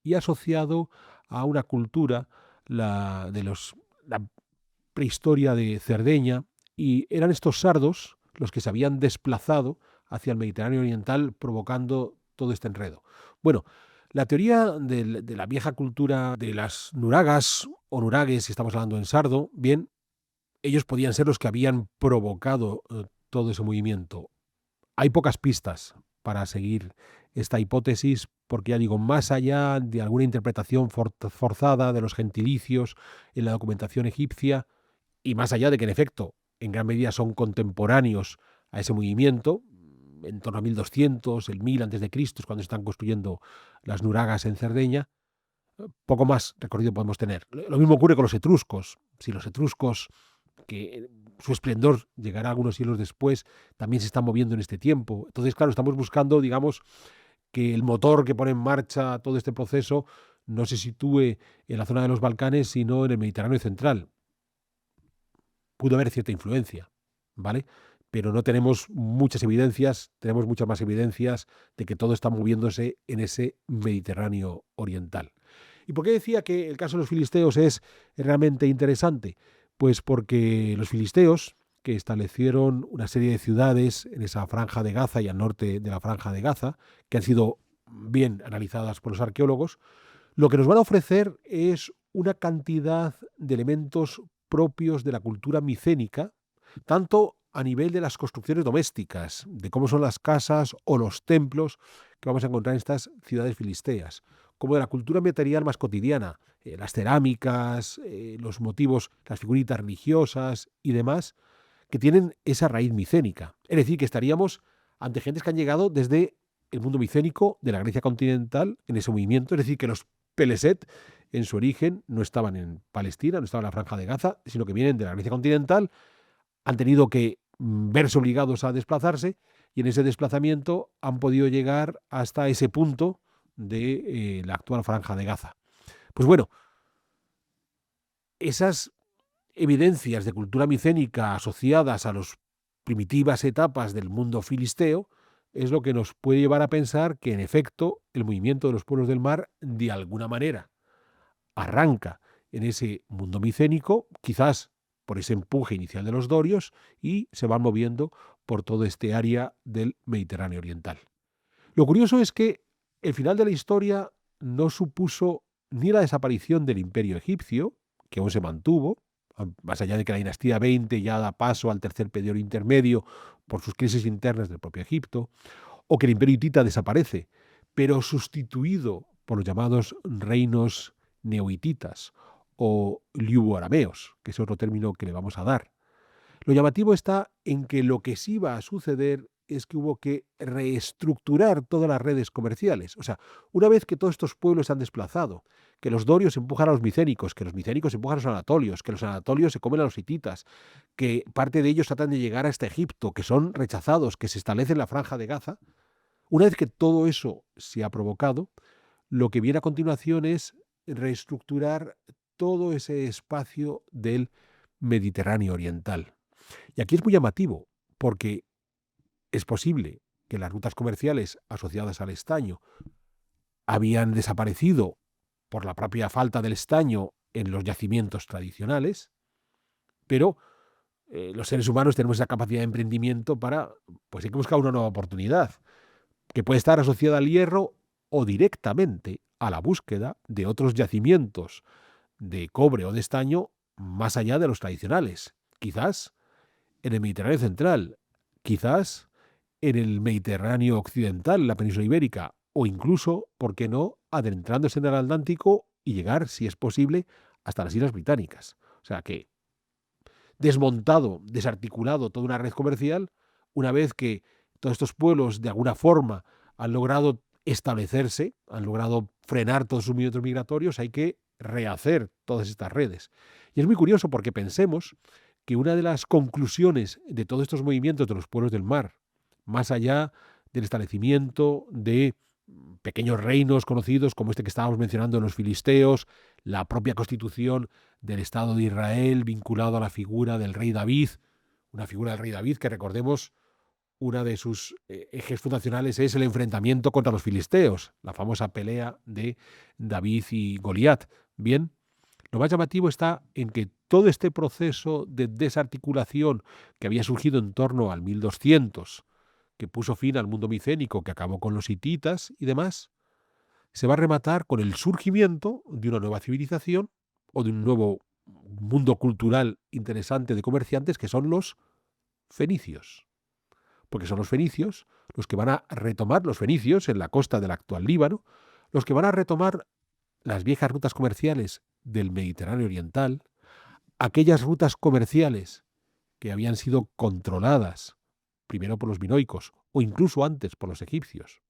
y asociado a una cultura, la prehistoria de Cerdeña, y eran estos sardos los que se habían desplazado hacia el Mediterráneo oriental provocando todo este enredo. Bueno, la teoría de la vieja cultura de las nuragas o nuragues, si estamos hablando en sardo, bien, ellos podían ser los que habían provocado todo ese movimiento. Hay pocas pistas para seguir esta hipótesis, porque ya digo, más allá de alguna interpretación forzada de los gentilicios en la documentación egipcia, y más allá de que en efecto en gran medida son contemporáneos a ese movimiento, en torno a 1200, el 1000 a.C., cuando están construyendo las nuragas en Cerdeña, poco más recorrido podemos tener. Lo mismo ocurre con los etruscos. Si los etruscos, que su esplendor llegará algunos siglos después, también se están moviendo en este tiempo. Entonces, claro, estamos buscando, digamos, que el motor que pone en marcha todo este proceso no se sitúe en la zona de los Balcanes, sino en el Mediterráneo central. Pudo haber cierta influencia, ¿vale? Pero no tenemos muchas evidencias, tenemos muchas más evidencias de que todo está moviéndose en ese Mediterráneo oriental. ¿Y por qué decía que el caso de los filisteos es realmente interesante? Pues porque los filisteos, que establecieron una serie de ciudades en esa franja de Gaza y al norte de la franja de Gaza, que han sido bien analizadas por los arqueólogos, lo que nos van a ofrecer es una cantidad de elementos propios de la cultura micénica, tanto a nivel de las construcciones domésticas, de cómo son las casas o los templos que vamos a encontrar en estas ciudades filisteas, como de la cultura material más cotidiana, las cerámicas, los motivos, las figuritas religiosas y demás, que tienen esa raíz micénica. Es decir, que estaríamos ante gentes que han llegado desde el mundo micénico de la Grecia continental en ese movimiento, es decir, que los Peleset en su origen no estaban en Palestina, no estaban en la franja de Gaza, sino que vienen de la Grecia continental, han tenido que verse obligados a desplazarse y en ese desplazamiento han podido llegar hasta ese punto de la actual franja de Gaza. Pues bueno, esas evidencias de cultura micénica asociadas a las primitivas etapas del mundo filisteo es lo que nos puede llevar a pensar que en efecto el movimiento de los pueblos del mar de alguna manera arranca en ese mundo micénico, quizás por ese empuje inicial de los dorios y se van moviendo por todo este área del Mediterráneo oriental. Lo curioso es que el final de la historia no supuso ni la desaparición del imperio egipcio, que aún se mantuvo, más allá de que la dinastía 20 ya da paso al tercer periodo intermedio por sus crisis internas del propio Egipto, o que el imperio hitita desaparece, pero sustituido por los llamados reinos neohititas o liubo-arameos, que es otro término que le vamos a dar. Lo llamativo está en que lo que sí va a suceder es que hubo que reestructurar todas las redes comerciales. O sea, una vez que todos estos pueblos se han desplazado, que los dorios empujan a los micénicos, que los micénicos empujan a los anatolios, que los anatolios se comen a los hititas, que parte de ellos tratan de llegar hasta Egipto, que son rechazados, que se establece en la Franja de Gaza, una vez que todo eso se ha provocado, lo que viene a continuación es reestructurar todo ese espacio del Mediterráneo oriental. Y aquí es muy llamativo, porque es posible que las rutas comerciales asociadas al estaño habían desaparecido por la propia falta del estaño en los yacimientos tradicionales, pero los seres humanos tenemos esa capacidad de emprendimiento para, pues hay que buscar una nueva oportunidad, que puede estar asociada al hierro o directamente a la búsqueda de otros yacimientos de cobre o de estaño más allá de los tradicionales, quizás en el Mediterráneo central, quizás en el Mediterráneo occidental, la península ibérica, o incluso, ¿por qué no?, adentrándose en el Atlántico y llegar, si es posible, hasta las Islas Británicas. O sea que, desmontado, desarticulado toda una red comercial, una vez que todos estos pueblos de alguna forma han logrado establecerse, han logrado frenar todos sus movimientos migratorios, hay que rehacer todas estas redes. Y es muy curioso porque pensemos que una de las conclusiones de todos estos movimientos de los pueblos del mar, más allá del establecimiento de pequeños reinos conocidos como este que estábamos mencionando en los filisteos, la propia constitución del Estado de Israel vinculado a la figura del rey David, una figura del rey David que, recordemos, una de sus ejes fundacionales es el enfrentamiento contra los filisteos, la famosa pelea de David y Goliat. Bien, lo más llamativo está en que todo este proceso de desarticulación que había surgido en torno al 1200, que puso fin al mundo micénico, que acabó con los hititas y demás, se va a rematar con el surgimiento de una nueva civilización o de un nuevo mundo cultural interesante de comerciantes, que son los fenicios. Porque son los fenicios los que van a retomar, los fenicios en la costa del actual Líbano, los que van a retomar las viejas rutas comerciales del Mediterráneo oriental, aquellas rutas comerciales que habían sido controladas primero por los minoicos o incluso antes por los egipcios,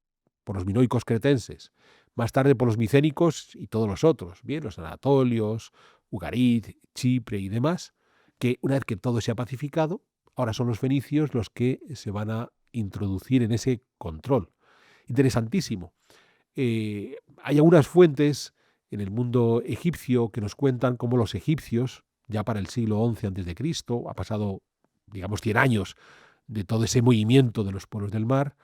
por los minoicos cretenses, más tarde por los micénicos y todos los otros, bien, los anatolios, Ugarit, Chipre y demás, que una vez que todo se ha pacificado, ahora son los fenicios los que se van a introducir en ese control. Interesantísimo. Hay algunas fuentes en el mundo egipcio que nos cuentan cómo los egipcios, ya para el siglo XI a.C., ha pasado, digamos, 100 años de todo ese movimiento de los pueblos del mar,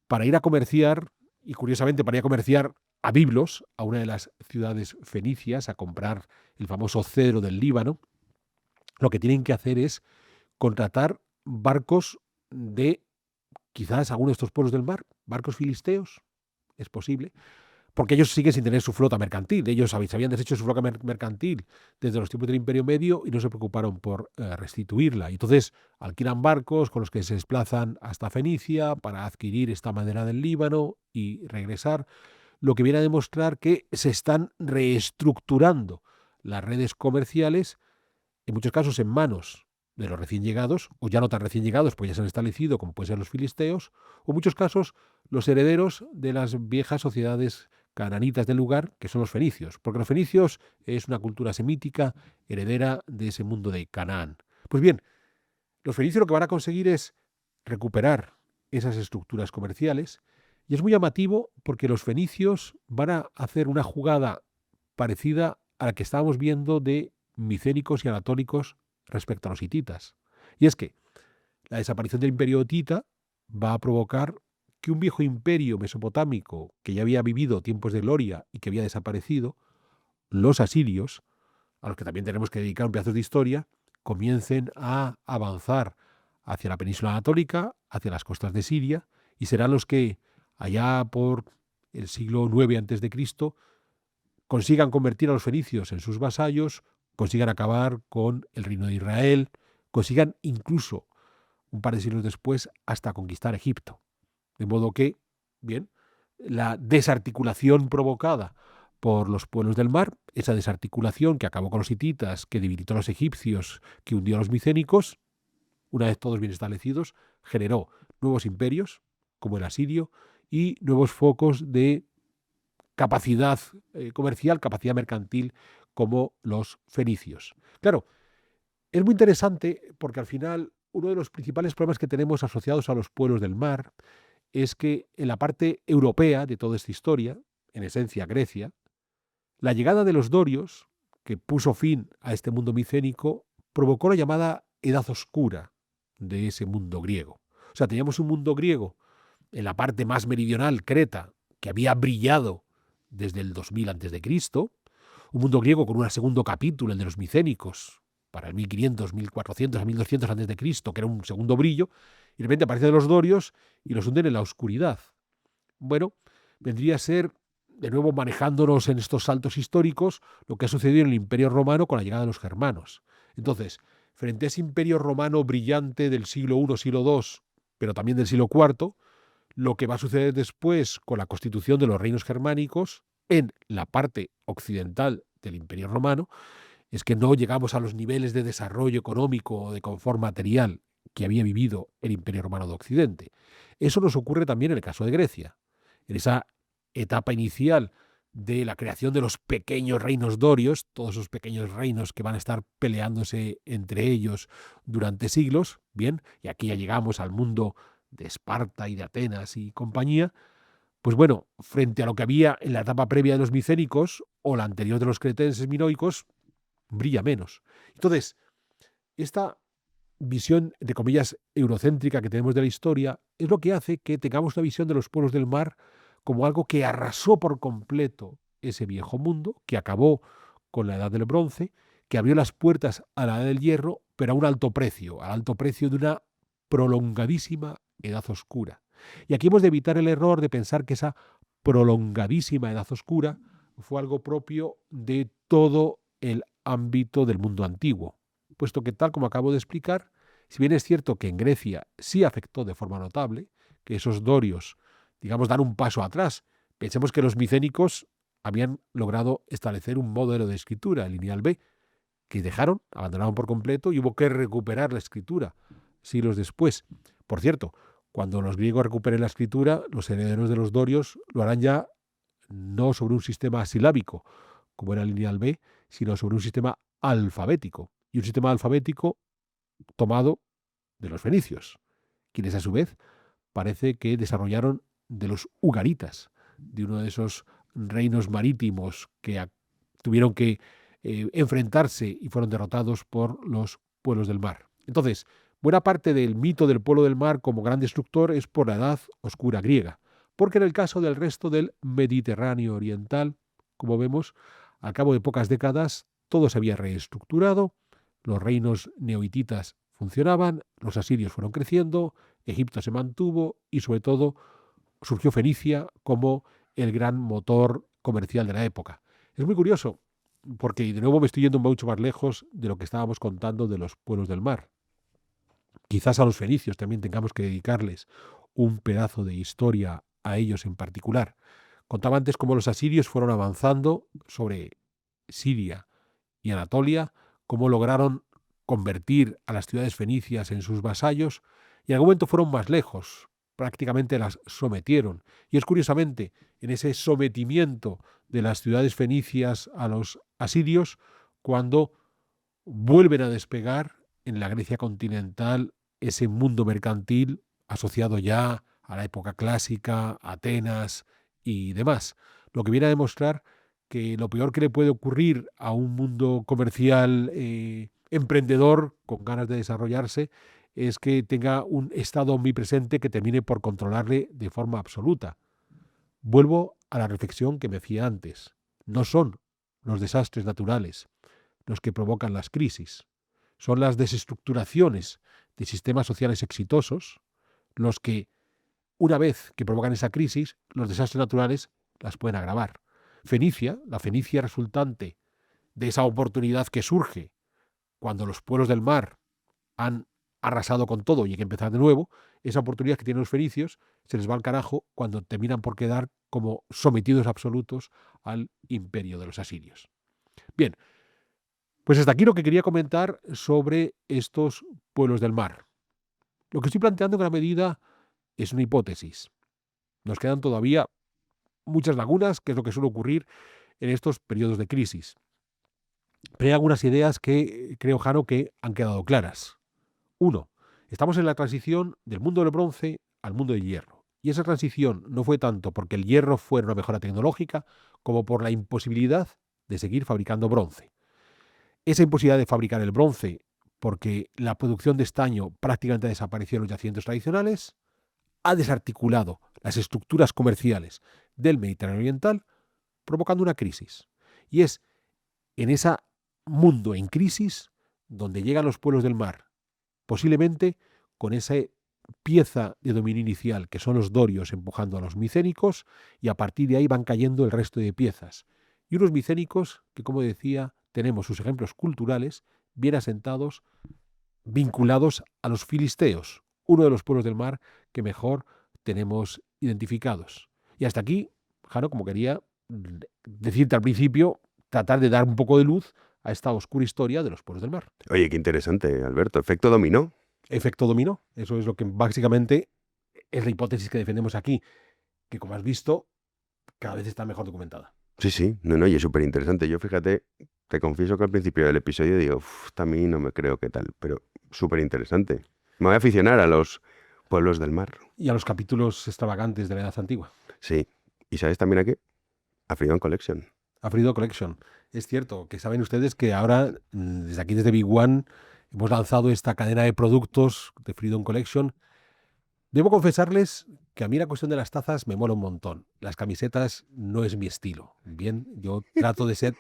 para ir a comerciar, y curiosamente para ir a comerciar a Biblos, a una de las ciudades fenicias, a comprar el famoso cedro del Líbano, lo que tienen que hacer es contratar barcos de quizás algunos de estos pueblos del mar, barcos filisteos, es posible, porque ellos siguen sin tener su flota mercantil. Ellos se habían deshecho de su flota mercantil desde los tiempos del Imperio Medio y no se preocuparon por restituirla. Y entonces alquilan barcos con los que se desplazan hasta Fenicia para adquirir esta madera del Líbano y regresar, lo que viene a demostrar que se están reestructurando las redes comerciales, en muchos casos en manos de los recién llegados, o ya no tan recién llegados, pues ya se han establecido, como pueden ser los filisteos, o en muchos casos los herederos de las viejas sociedades cananitas del lugar, que son los fenicios, porque los fenicios es una cultura semítica heredera de ese mundo de Canaán. Pues bien, los fenicios lo que van a conseguir es recuperar esas estructuras comerciales, y es muy llamativo porque los fenicios van a hacer una jugada parecida a la que estábamos viendo de micénicos y anatólicos respecto a los hititas. Y es que la desaparición del imperio hitita va a provocar que un viejo imperio mesopotámico que ya había vivido tiempos de gloria y que había desaparecido, los asirios, a los que también tenemos que dedicar un pedazo de historia, comiencen a avanzar hacia la península anatólica, hacia las costas de Siria, y serán los que allá por el siglo IX a.C. consigan convertir a los fenicios en sus vasallos, consigan acabar con el reino de Israel, consigan incluso, un par de siglos después, hasta conquistar Egipto. De modo que, bien, la desarticulación provocada por los pueblos del mar, esa desarticulación que acabó con los hititas, que debilitó a los egipcios, que hundió a los micénicos, una vez todos bien establecidos, generó nuevos imperios, como el asirio, y nuevos focos de capacidad comercial, capacidad mercantil, como los fenicios. Claro, es muy interesante porque al final uno de los principales problemas que tenemos asociados a los pueblos del mar es que en la parte europea de toda esta historia, en esencia Grecia, la llegada de los dorios, que puso fin a este mundo micénico, provocó la llamada Edad Oscura de ese mundo griego. O sea, teníamos un mundo griego en la parte más meridional, Creta, que había brillado desde el 2000 a.C., un mundo griego con un segundo capítulo, el de los micénicos, para el 1500, 1400 a 1200 a.C., que era un segundo brillo, y de repente aparecen los dorios y los hunden en la oscuridad. Bueno, vendría a ser, de nuevo manejándonos en estos saltos históricos, lo que ha sucedido en el Imperio Romano con la llegada de los germanos. Entonces, frente a ese Imperio Romano brillante del siglo I, siglo II, pero también del siglo IV, lo que va a suceder después con la constitución de los reinos germánicos en la parte occidental del Imperio Romano es que no llegamos a los niveles de desarrollo económico o de confort material que había vivido el Imperio Romano de Occidente. Eso nos ocurre también en el caso de Grecia. En esa etapa inicial de la creación de los pequeños reinos dorios, todos esos pequeños reinos que van a estar peleándose entre ellos durante siglos, bien, y aquí ya llegamos al mundo de Esparta y de Atenas y compañía, pues bueno, frente a lo que había en la etapa previa de los micénicos o la anterior de los cretenses minoicos, brilla menos. Entonces, esta visión, de comillas, eurocéntrica que tenemos de la historia es lo que hace que tengamos una visión de los pueblos del mar como algo que arrasó por completo ese viejo mundo, que acabó con la edad del bronce, que abrió las puertas a la edad del hierro, pero a un alto precio, al alto precio de una prolongadísima edad oscura. Y aquí hemos de evitar el error de pensar que esa prolongadísima edad oscura fue algo propio de todo el ámbito del mundo antiguo, puesto que, tal como acabo de explicar, si bien es cierto que en Grecia sí afectó de forma notable, que esos dorios, digamos, dan un paso atrás. Pensemos que los micénicos habían logrado establecer un modelo de escritura, el lineal B, que abandonaron por completo y hubo que recuperar la escritura siglos después. Por cierto, cuando los griegos recuperen la escritura, los herederos de los dorios lo harán ya no sobre un sistema silábico, como era el lineal B, sino sobre un sistema alfabético. Y un sistema alfabético tomado de los fenicios, quienes a su vez parece que desarrollaron de los ugaritas, de uno de esos reinos marítimos que tuvieron que enfrentarse y fueron derrotados por los pueblos del mar. Entonces, buena parte del mito del pueblo del mar como gran destructor es por la edad oscura griega, porque en el caso del resto del Mediterráneo oriental, como vemos, al cabo de pocas décadas todo se había reestructurado, los reinos neohititas funcionaban, los asirios fueron creciendo, Egipto se mantuvo y sobre todo surgió Fenicia como el gran motor comercial de la época. Es muy curioso porque, de nuevo, me estoy yendo mucho más lejos de lo que estábamos contando de los pueblos del mar. Quizás a los fenicios también tengamos que dedicarles un pedazo de historia a ellos en particular. Contaba antes cómo los asirios fueron avanzando sobre Siria y Anatolia, cómo lograron convertir a las ciudades fenicias en sus vasallos y en algún momento fueron más lejos, prácticamente las sometieron. Y es curiosamente en ese sometimiento de las ciudades fenicias a los asirios cuando vuelven a despegar en la Grecia continental ese mundo mercantil asociado ya a la época clásica, Atenas y demás. Lo que viene a demostrar que lo peor que le puede ocurrir a un mundo comercial emprendedor con ganas de desarrollarse es que tenga un estado omnipresente que termine por controlarle de forma absoluta. Vuelvo a la reflexión que me hacía antes. No son los desastres naturales los que provocan las crisis, son las desestructuraciones de sistemas sociales exitosos los que, una vez que provocan esa crisis, los desastres naturales las pueden agravar. Fenicia, la Fenicia resultante de esa oportunidad que surge cuando los pueblos del mar han arrasado con todo y hay que empezar de nuevo, esa oportunidad que tienen los fenicios se les va al carajo cuando terminan por quedar como sometidos absolutos al imperio de los asirios. Bien, pues hasta aquí lo que quería comentar sobre estos pueblos del mar. Lo que estoy planteando en gran medida es una hipótesis. Nos quedan todavía muchas lagunas, que es lo que suele ocurrir en estos periodos de crisis. Pero hay algunas ideas que creo, Jano, que han quedado claras. 1. Estamos en la transición del mundo del bronce al mundo del hierro. Y esa transición no fue tanto porque el hierro fuera una mejora tecnológica como por la imposibilidad de seguir fabricando bronce. Esa imposibilidad de fabricar el bronce porque la producción de estaño prácticamente desapareció en los yacimientos tradicionales, ha desarticulado las estructuras comerciales del Mediterráneo Oriental, provocando una crisis. Y es en ese mundo en crisis donde llegan los pueblos del mar, posiblemente con esa pieza de dominio inicial que son los dorios empujando a los micénicos, y a partir de ahí van cayendo el resto de piezas. Y unos micénicos que, como decía, tenemos sus ejemplos culturales bien asentados, vinculados a los filisteos, uno de los pueblos del mar que mejor tenemos identificados. Y hasta aquí, Jano, como quería decirte al principio, tratar de dar un poco de luz a esta oscura historia de los pueblos del mar. Oye, qué interesante, Alberto. Efecto dominó. Efecto dominó. Eso es lo que básicamente es la hipótesis que defendemos aquí, que como has visto, cada vez está mejor documentada. Sí, no, y es súper interesante. Yo, fíjate, te confieso que al principio del episodio digo, a mí no me creo qué tal, pero súper interesante. Me voy a aficionar a los pueblos del mar. Y a los capítulos extravagantes de la Edad Antigua. Sí. ¿Y sabes también a qué? A Freedom Collection. A Freedom Collection. Es cierto que saben ustedes que ahora, desde aquí, desde Big One, hemos lanzado esta cadena de productos de Freedom Collection. Debo confesarles que a mí la cuestión de las tazas me mola un montón. Las camisetas no es mi estilo. Bien, yo trato de ser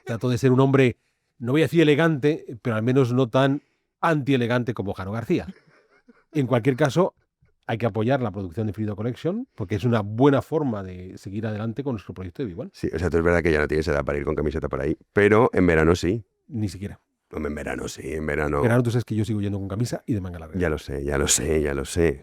un hombre, no voy a decir elegante, pero al menos no tan anti-elegante como Jano García. En cualquier caso, hay que apoyar la producción de Freedom Collection porque es una buena forma de seguir adelante con nuestro proyecto de Big One. Sí, o sea, tú es verdad que ya no tienes edad para ir con camiseta por ahí, pero en verano sí. Ni siquiera. Hombre, en verano sí, en verano. En verano tú sabes que yo sigo yendo con camisa y de manga larga. Ya lo sé.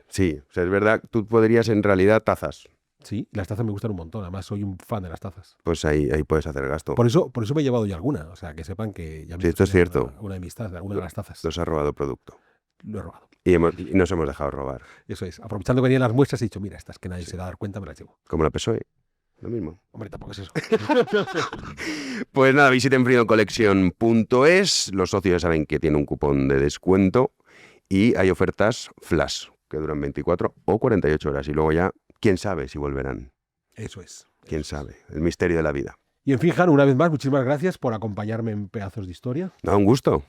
Sí, o sea, es verdad, tú podrías en realidad tazas. Sí, las tazas me gustan un montón. Además, soy un fan de las tazas. Pues ahí puedes hacer gasto. Por eso me he llevado ya alguna. O sea, que sepan que ya me Sí, esto es cierto. Una de mis tazas, alguna de las tazas. Nos ha robado producto. Lo he robado. Y nos hemos dejado robar. Eso es. Aprovechando que venían las muestras, he dicho, mira, estas que nadie se va a dar cuenta, me las llevo. Como la PSOE. Lo mismo. Hombre, tampoco es eso. Pues nada, visiten freedomcollection.es. Los socios ya saben que tiene un cupón de descuento y hay ofertas flash que duran 24 o 48 horas. Y luego ya, quién sabe si volverán. Eso es. Quién sabe. El misterio de la vida. Y en fin, Jano, una vez más, muchísimas gracias por acompañarme en Pedazos de Historia. No, un gusto.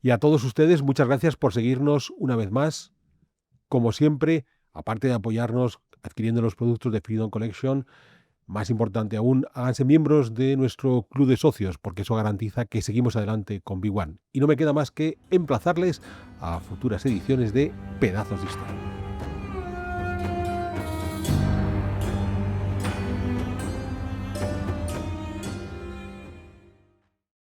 Y a todos ustedes, muchas gracias por seguirnos una vez más. Como siempre, aparte de apoyarnos adquiriendo los productos de Freedom Collection, más importante aún, háganse miembros de nuestro club de socios, porque eso garantiza que seguimos adelante con Big One. Y no me queda más que emplazarles a futuras ediciones de Pedazos de Historia.